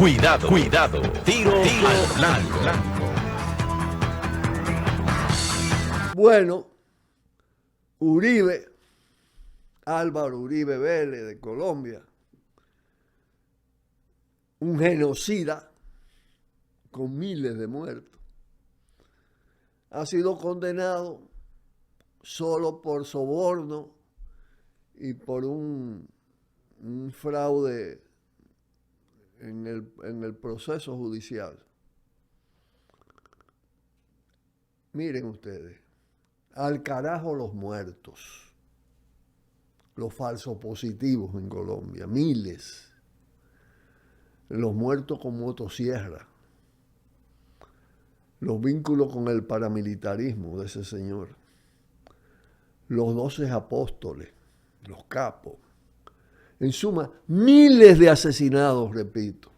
Cuidado, cuidado. Tiro al blanco. Bueno, Uribe, Álvaro Uribe Vélez de Colombia, un genocida con miles de muertos, ha sido condenado solo por soborno y por un fraude en el proceso judicial. Miren ustedes, al carajo los muertos, los falsos positivos en Colombia, miles, los muertos con motosierra, los vínculos con el paramilitarismo de ese señor, los 12 apóstoles, los capos, en suma, miles de asesinados, repito,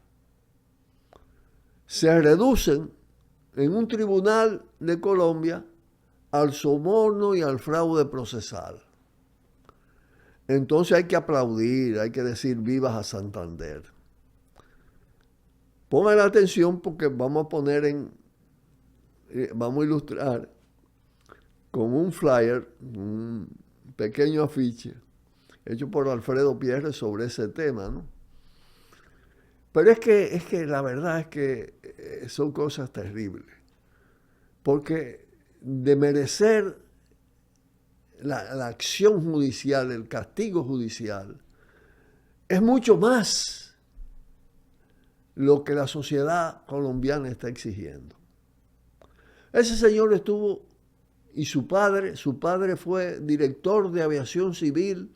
se reducen en un tribunal de Colombia al soborno y al fraude procesal. Entonces hay que aplaudir, hay que decir vivas a Santander. Pongan atención porque vamos a ilustrar con un flyer, un pequeño afiche hecho por Alfredo Pierre sobre ese tema, ¿no? Pero es que la verdad es que son cosas terribles, porque de merecer la acción judicial, el castigo judicial, es mucho más lo que la sociedad colombiana está exigiendo. Ese señor estuvo, y su padre fue director de aviación civil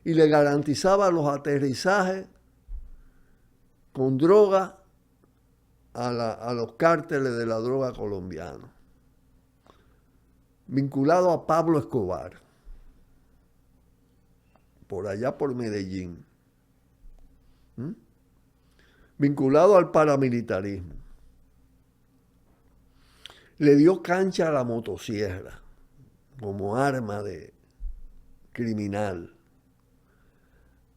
y le garantizaba los aterrizajes con droga a los cárteles de la droga colombianos, vinculado a Pablo Escobar, por allá por Medellín, vinculado al paramilitarismo. Le dio cancha a la motosierra como arma de criminal,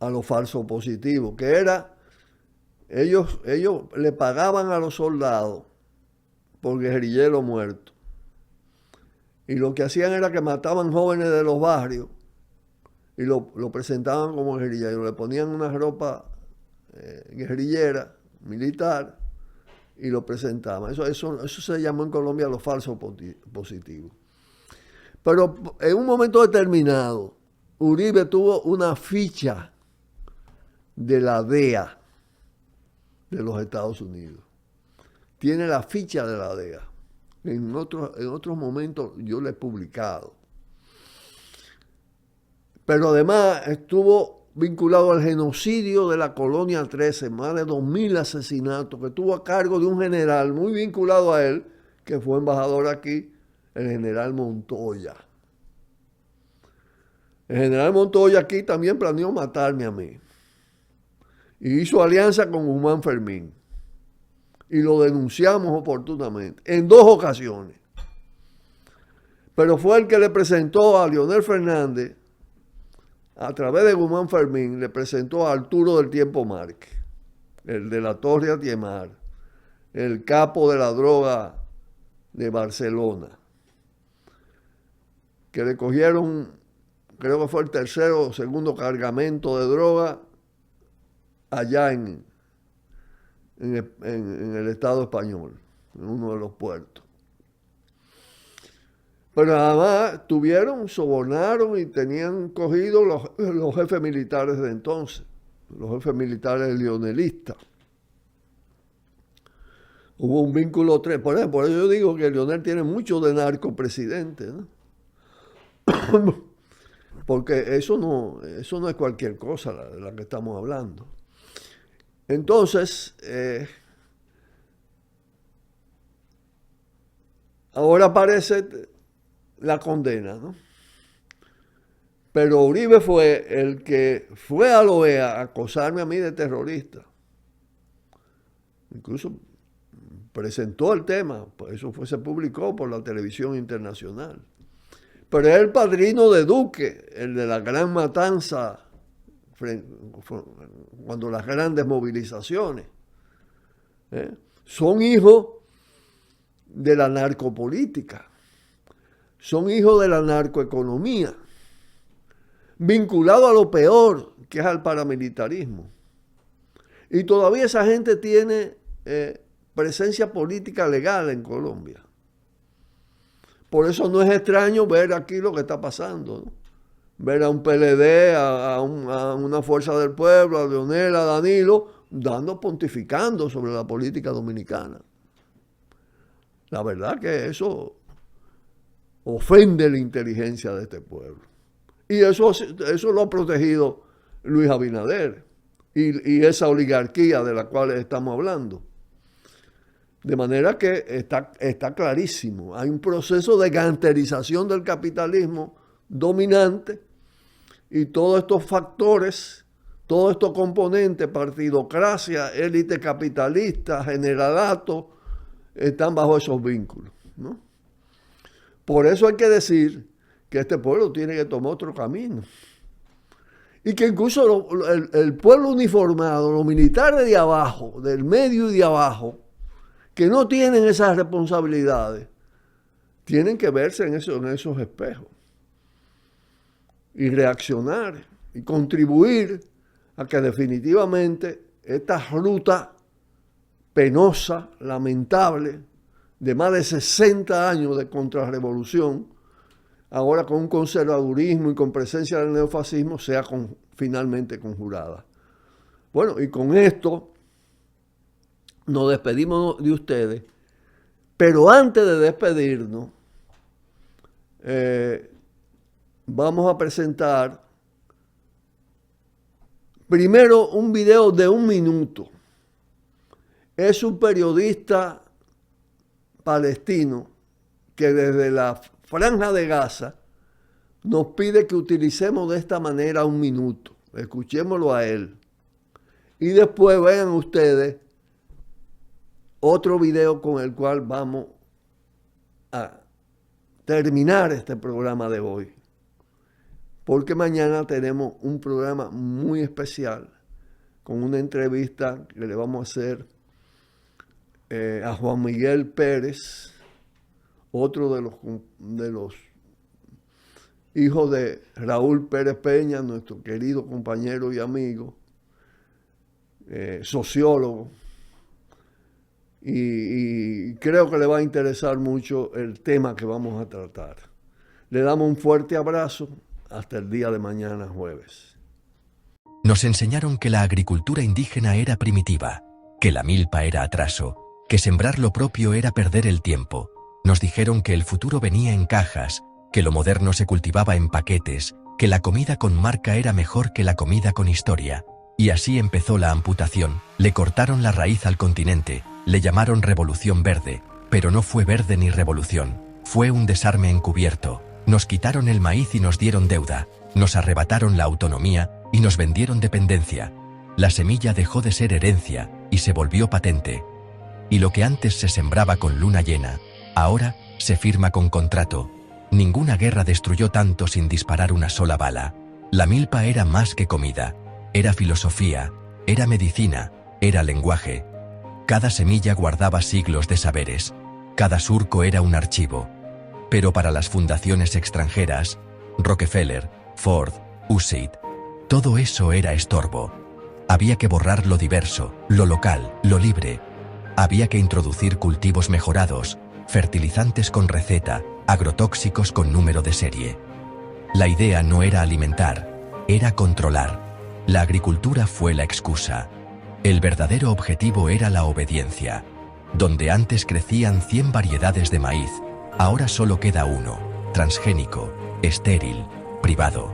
a los falsos positivos, que era, ellos le pagaban a los soldados por guerrilleros muertos. Y lo que hacían era que mataban jóvenes de los barrios y lo presentaban como guerrillero. Le ponían una ropa guerrillera, militar, y lo presentaban. Eso se llamó en Colombia los falsos positivos. Pero en un momento determinado, Uribe tuvo una ficha de la DEA de los Estados Unidos. Tiene la ficha de la DEA. En otros momentos yo la he publicado. Pero además estuvo vinculado al genocidio de la Colonia 13, más de 2.000 asesinatos, que tuvo a cargo de un general muy vinculado a él, que fue embajador aquí, el general Montoya. El general Montoya aquí también planeó matarme a mí. Y hizo alianza con Guzmán Fermín. Y lo denunciamos oportunamente, en 2 ocasiones. Pero fue el que le presentó a Leonel Fernández, a través de Guzmán Fermín, le presentó a Arturo del Tiempo Márquez, el de la Torre Atiemar, el capo de la droga de Barcelona, que le cogieron, creo que fue el tercero o segundo cargamento de droga allá en el Estado español, en uno de los puertos. Pero además sobornaron y tenían cogidos los jefes militares de entonces, los jefes militares leonelistas. Hubo un vínculo, por eso yo digo que Leonel tiene mucho de narcopresidente, ¿no? Porque eso no es cualquier cosa de la que estamos hablando. Entonces, ahora aparece la condena, ¿no? Pero Uribe fue el que fue a la OEA a acosarme a mí de terrorista. Incluso presentó el tema, pues eso se publicó por la televisión internacional. Pero es el padrino de Duque, el de la gran matanza, cuando las grandes movilizaciones. son hijos de la narcopolítica, son hijos de la narcoeconomía, vinculados a lo peor, que es al paramilitarismo. Y todavía esa gente tiene presencia política legal en Colombia. Por eso no es extraño ver aquí lo que está pasando, ¿no? Ver a un PLD, a una Fuerza del Pueblo, a Leonel, a Danilo, pontificando sobre la política dominicana. La verdad que eso ofende la inteligencia de este pueblo. Y eso lo ha protegido Luis Abinader y esa oligarquía de la cual estamos hablando. De manera que está clarísimo. Hay un proceso de ganterización del capitalismo dominante y todos estos factores, todos estos componentes, partidocracia, élite capitalista, generalato, están bajo esos vínculos, ¿no? Por eso hay que decir que este pueblo tiene que tomar otro camino. Y que incluso el pueblo uniformado, los militares de abajo, del medio y de abajo, que no tienen esas responsabilidades, tienen que verse en esos espejos y reaccionar y contribuir a que definitivamente esta ruta penosa, lamentable, de más de 60 años de contrarrevolución, ahora con un conservadurismo y con presencia del neofascismo, sea finalmente conjurada. Bueno, y con esto nos despedimos de ustedes, pero antes de despedirnos, vamos a presentar primero un video de 1 minuto. Es un periodista palestino que desde la Franja de Gaza nos pide que utilicemos de esta manera 1 minuto. Escuchémoslo a él. Y después vean ustedes otro video con el cual vamos a terminar este programa de hoy. Porque mañana tenemos un programa muy especial con una entrevista que le vamos a hacer a Juan Miguel Pérez, otro de los hijos de Raúl Pérez Peña, nuestro querido compañero y amigo, sociólogo. Y creo que le va a interesar mucho el tema que vamos a tratar. Le damos un fuerte abrazo. Hasta el día de mañana, jueves. Nos enseñaron que la agricultura indígena era primitiva, que la milpa era atraso, que sembrar lo propio era perder el tiempo. Nos dijeron que el futuro venía en cajas, que lo moderno se cultivaba en paquetes, que la comida con marca era mejor que la comida con historia. Y así empezó la amputación. Le cortaron la raíz al continente, le llamaron Revolución Verde, pero no fue verde ni revolución, fue un desarme encubierto. Nos quitaron el maíz y nos dieron deuda, nos arrebataron la autonomía y nos vendieron dependencia. La semilla dejó de ser herencia y se volvió patente. Y lo que antes se sembraba con luna llena, ahora se firma con contrato. Ninguna guerra destruyó tanto sin disparar una sola bala. La milpa era más que comida, era filosofía, era medicina, era lenguaje. Cada semilla guardaba siglos de saberes, cada surco era un archivo. Pero para las fundaciones extranjeras, Rockefeller, Ford, USAID, todo eso era estorbo. Había que borrar lo diverso, lo local, lo libre. Había que introducir cultivos mejorados, fertilizantes con receta, agrotóxicos con número de serie. La idea no era alimentar, era controlar. La agricultura fue la excusa. El verdadero objetivo era la obediencia. Donde antes crecían 100 variedades de maíz, ahora solo queda uno, transgénico, estéril, privado.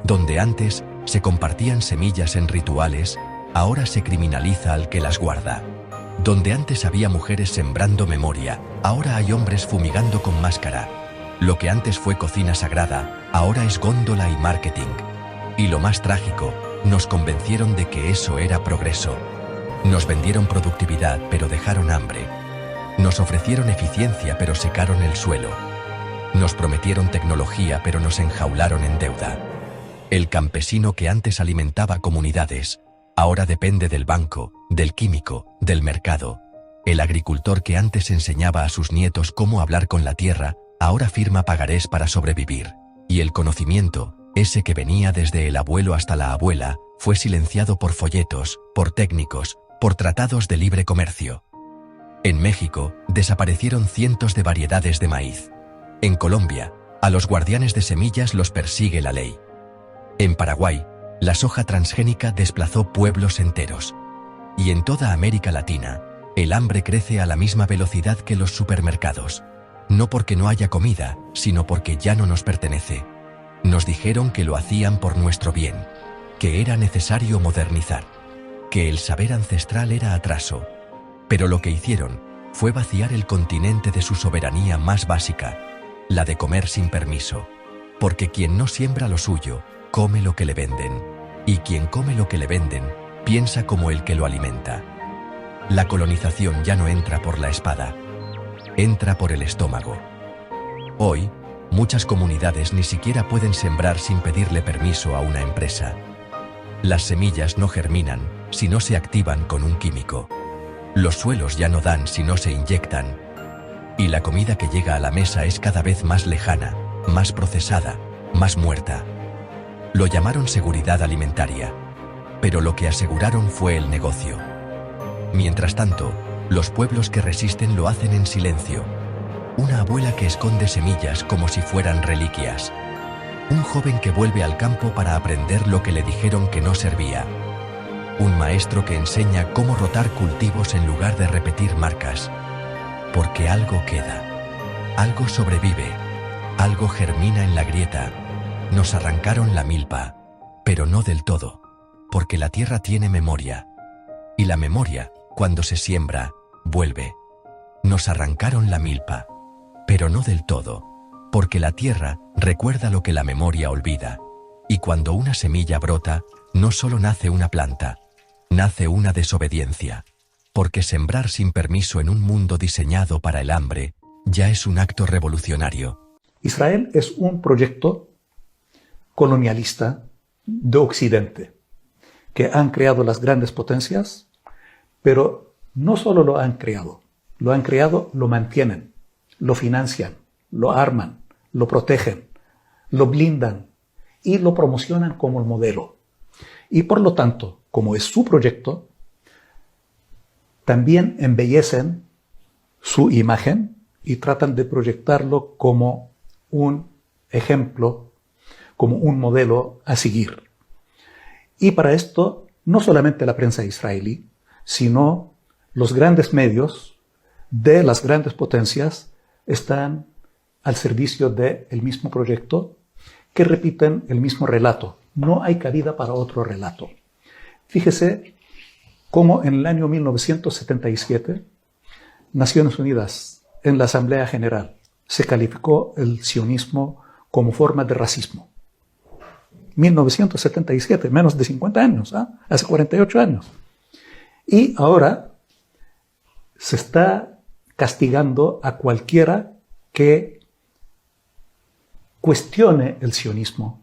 Donde antes se compartían semillas en rituales, ahora se criminaliza al que las guarda. Donde antes había mujeres sembrando memoria, ahora hay hombres fumigando con máscara. Lo que antes fue cocina sagrada, ahora es góndola y marketing. Y lo más trágico, nos convencieron de que eso era progreso. Nos vendieron productividad, pero dejaron hambre. Nos ofrecieron eficiencia, pero secaron el suelo. Nos prometieron tecnología, pero nos enjaularon en deuda. El campesino que antes alimentaba comunidades, ahora depende del banco, del químico, del mercado. El agricultor que antes enseñaba a sus nietos cómo hablar con la tierra, ahora firma pagarés para sobrevivir. Y el conocimiento, ese que venía desde el abuelo hasta la abuela, fue silenciado por folletos, por técnicos, por tratados de libre comercio. En México, desaparecieron cientos de variedades de maíz. En Colombia, a los guardianes de semillas los persigue la ley. En Paraguay, la soja transgénica desplazó pueblos enteros. Y en toda América Latina, el hambre crece a la misma velocidad que los supermercados. No porque no haya comida, sino porque ya no nos pertenece. Nos dijeron que lo hacían por nuestro bien, que era necesario modernizar, que el saber ancestral era atraso. Pero lo que hicieron fue vaciar el continente de su soberanía más básica, la de comer sin permiso. Porque quien no siembra lo suyo, come lo que le venden. Y quien come lo que le venden, piensa como el que lo alimenta. La colonización ya no entra por la espada, entra por el estómago. Hoy, muchas comunidades ni siquiera pueden sembrar sin pedirle permiso a una empresa. Las semillas no germinan si no se activan con un químico. Los suelos ya no dan si no se inyectan. Y la comida que llega a la mesa es cada vez más lejana, más procesada, más muerta. Lo llamaron seguridad alimentaria, pero lo que aseguraron fue el negocio. Mientras tanto, los pueblos que resisten lo hacen en silencio. Una abuela que esconde semillas como si fueran reliquias. Un joven que vuelve al campo para aprender lo que le dijeron que no servía. Un maestro que enseña cómo rotar cultivos en lugar de repetir marcas. Porque algo queda. Algo sobrevive. Algo germina en la grieta. Nos arrancaron la milpa, pero no del todo, porque la tierra tiene memoria. Y la memoria, cuando se siembra, vuelve. Nos arrancaron la milpa, pero no del todo, porque la tierra recuerda lo que la memoria olvida. Y cuando una semilla brota, no solo nace una planta, nace una desobediencia. Porque sembrar sin permiso en un mundo diseñado para el hambre, ya es un acto revolucionario. Israel es un proyecto colonialista de Occidente, que han creado las grandes potencias, pero no solo lo han creado, lo mantienen, lo financian, lo arman, lo protegen, lo blindan y lo promocionan como el modelo. Y por lo tanto, como es su proyecto, también embellecen su imagen y tratan de proyectarlo como un ejemplo, como un modelo a seguir. Y para esto, no solamente la prensa israelí, sino los grandes medios de las grandes potencias están al servicio del mismo proyecto, que repiten el mismo relato. No hay cabida para otro relato. Fíjese cómo en el año 1977, Naciones Unidas, en la Asamblea General, se calificó el sionismo como forma de racismo. 1977, menos de 50 años, hace 48 años. Y ahora se está castigando a cualquiera que cuestione el sionismo,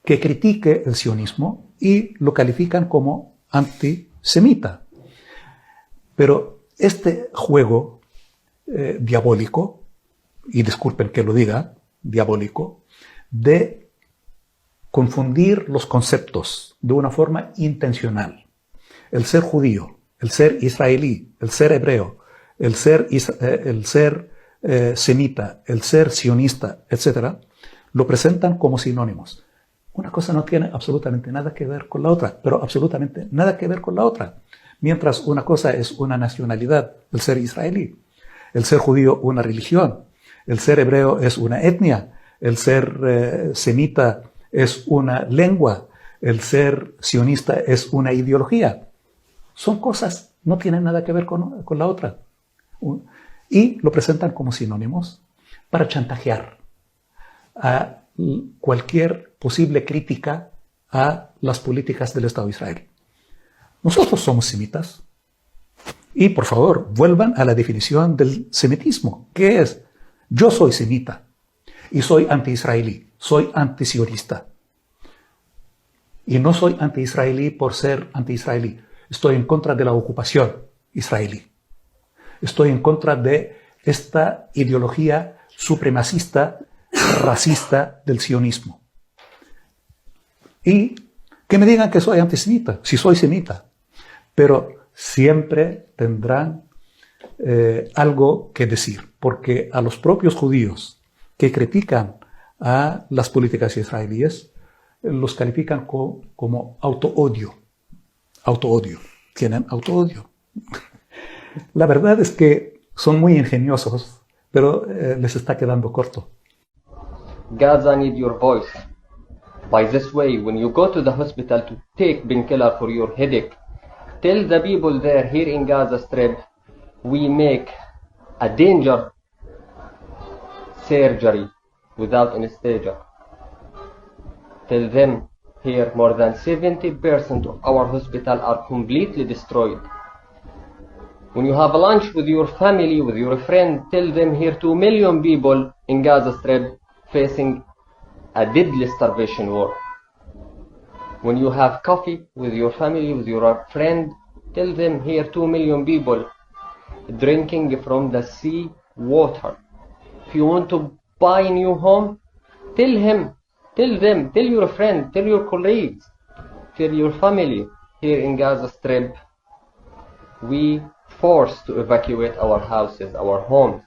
que critique el sionismo y lo califican como antisemita. Pero este juego diabólico, y disculpen que lo diga, diabólico, de confundir los conceptos de una forma intencional. El ser judío, el ser israelí, el ser hebreo, el ser semita, el ser sionista, etc., lo presentan como sinónimos. Una cosa no tiene absolutamente nada que ver con la otra, pero absolutamente nada que ver con la otra. Mientras una cosa es una nacionalidad, el ser israelí, el ser judío una religión, el ser hebreo es una etnia, el ser semita es una lengua, el ser sionista es una ideología. Son cosas, no tienen nada que ver con la otra. Y lo presentan como sinónimos para chantajear a cualquier posible crítica a las políticas del Estado de Israel. Nosotros somos semitas. Y por favor, vuelvan a la definición del semitismo. ¿Qué es? Yo soy semita y soy anti-israelí, soy anti-sionista. Y no soy anti-israelí por ser anti-israelí. Estoy en contra de la ocupación israelí. Estoy en contra de esta ideología supremacista, racista del sionismo. Y que me digan que soy antisemita, si soy semita, pero siempre tendrán algo que decir, porque a los propios judíos que critican a las políticas israelíes, los califican como autoodio. Autoodio. Tienen autoodio. La verdad es que son muy ingeniosos, pero les está quedando corto. Gaza need your voice. By this way, when you go to the hospital to take painkiller for your headache, tell the people there here in Gaza Strip, we make a danger surgery without anesthesia. Tell them here more than 70% of our hospital are completely destroyed. When you have lunch with your family, with your friend, tell them here 2 million people in Gaza Strip facing a deadly starvation war. When you have coffee with your family, with your friend, tell them here 2 million people drinking from the sea water. If you want to buy a new home, tell him, tell them, tell your friend, tell your colleagues, tell your family here in Gaza Strip, we forced to evacuate our houses, our homes.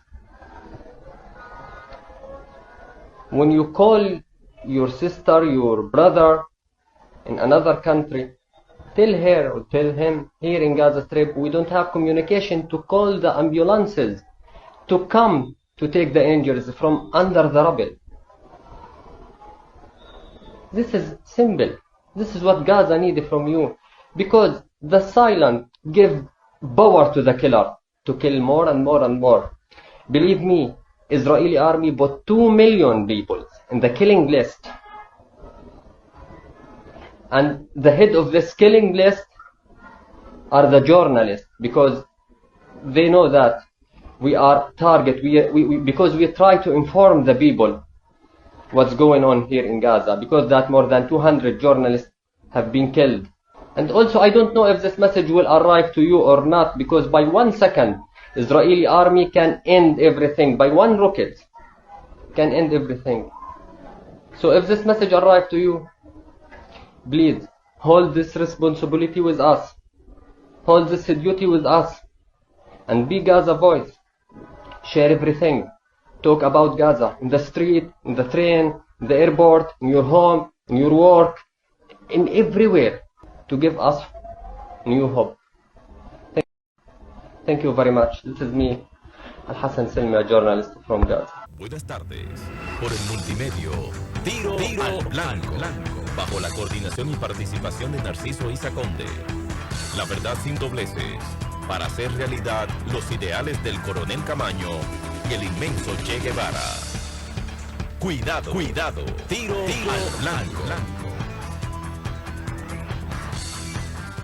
When you call your sister, your brother in another country, tell her or tell him here in Gaza Strip, we don't have communication to call the ambulances to come to take the injuries from under the rubble. This is simple. This is what Gaza needed from you, because the silent give power to the killer to kill more and more and more. Believe me, Israeli army put 2 million people in the killing list, and the head of this killing list are the journalists, because they know that we are target. Because we try to inform the people what's going on here in Gaza, because that more than 200 journalists have been killed. And also, I don't know if this message will arrive to you or not, because by 1 second, Israeli army can end everything. By one rocket, can end everything. So if this message arrived to you, please hold this responsibility with us. Hold this duty with us. And be Gaza voice. Share everything. Talk about Gaza in the street, in the train, in the airport, in your home, in your work, in everywhere, to give us new hope. Thank you very much. This is me, Al-Hassan Selmi, a journalist from Gaza. Buenas tardes. Por el multimedio, Tiro al Blanco, bajo la coordinación y participación de Narciso Isa Conde. La verdad sin dobleces, para hacer realidad los ideales del coronel Camaño y el inmenso Che Guevara. Cuidado, Tiro al Blanco.